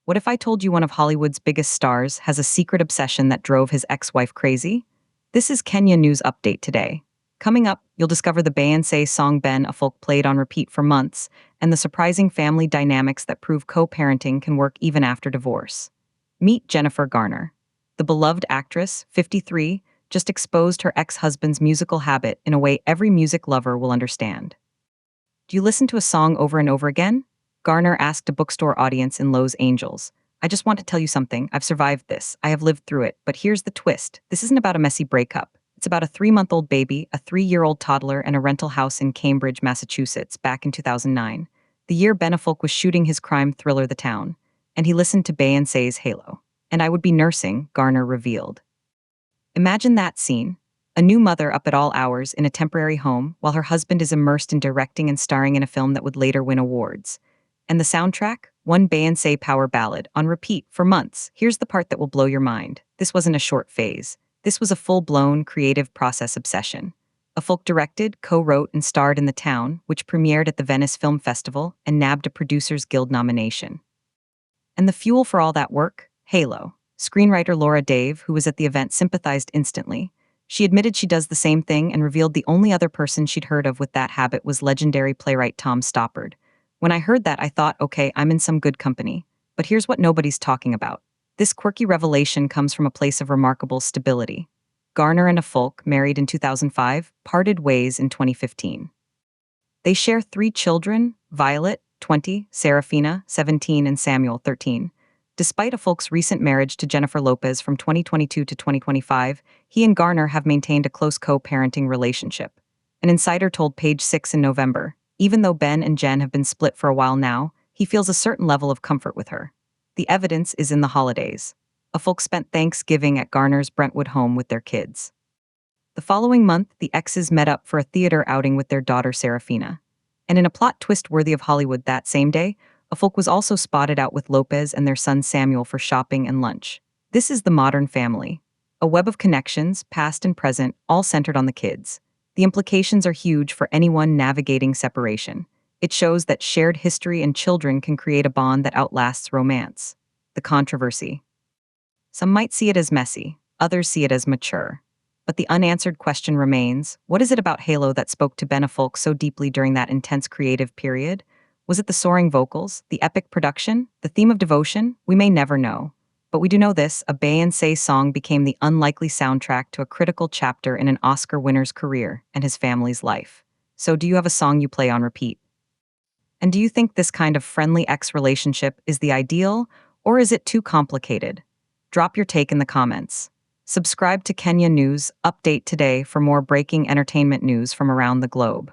What if I told you one of Hollywood's biggest stars has a secret obsession that drove his ex-wife crazy? This is Kenya News Update today. Coming up, you'll discover the Beyonce song Ben Affleck played on repeat for months, and the surprising family dynamics that prove co-parenting can work even after divorce. Meet Jennifer Garner. The beloved actress, 53, just exposed her ex-husband's musical habit in a way every music lover will understand. Do you listen to a song over and over again? Garner asked a bookstore audience in Los Angeles. I just want to tell you something. I've survived this. I have lived through it. But here's the twist. This isn't about a messy breakup. It's about a 3-month-old baby, a 3-year-old toddler, and a rental house in Cambridge, Massachusetts, back in 2009. The year Ben Affleck was shooting his crime thriller The Town. And he listened to Beyonce's Halo. And I would be nursing, Garner revealed. Imagine that scene. A new mother up at all hours in a temporary home while her husband is immersed in directing and starring in a film that would later win awards. And the soundtrack? One Beyonce power ballad, on repeat, for months. Here's the part that will blow your mind. This wasn't a short phase. This was a full-blown creative process obsession. Affleck directed, co-wrote, and starred in The Town, which premiered at the Venice Film Festival and nabbed a Producers Guild nomination. And the fuel for all that work? Halo. Screenwriter Laura Dave, who was at the event, sympathized instantly. She admitted she does the same thing and revealed the only other person she'd heard of with that habit was legendary playwright Tom Stoppard. When I heard that, I thought, okay, I'm in some good company. But here's what nobody's talking about. This quirky revelation comes from a place of remarkable stability. Garner and Affleck, married in 2005, parted ways in 2015. They share 3 children, Violet, 20, Serafina, 17, and Samuel, 13. Despite Affleck's recent marriage to Jennifer Lopez from 2022 to 2025, he and Garner have maintained a close co-parenting relationship. An insider told Page 6 in November, even though Ben and Jen have been split for a while now, he feels a certain level of comfort with her. The evidence is in the holidays. Affleck spent Thanksgiving at Garner's Brentwood home with their kids. The following month, the exes met up for a theater outing with their daughter Serafina. And in a plot twist worthy of Hollywood that same day, Affleck was also spotted out with Lopez and their son Samuel for shopping and lunch. This is the modern family. A web of connections, past and present, all centered on the kids. The implications are huge for anyone navigating separation. It shows that shared history and children can create a bond that outlasts romance. The controversy. Some might see it as messy, others see it as mature. But the unanswered question remains, what is it about Halo that spoke to Ben Affleck so deeply during that intense creative period? Was it the soaring vocals, the epic production, the theme of devotion? We may never know. But we do know this, a Beyonce song became the unlikely soundtrack to a critical chapter in an Oscar winner's career and his family's life. So do you have a song you play on repeat? And do you think this kind of friendly ex relationship is the ideal, or is it too complicated? Drop your take in the comments. Subscribe to Kenya News Update today for more breaking entertainment news from around the globe.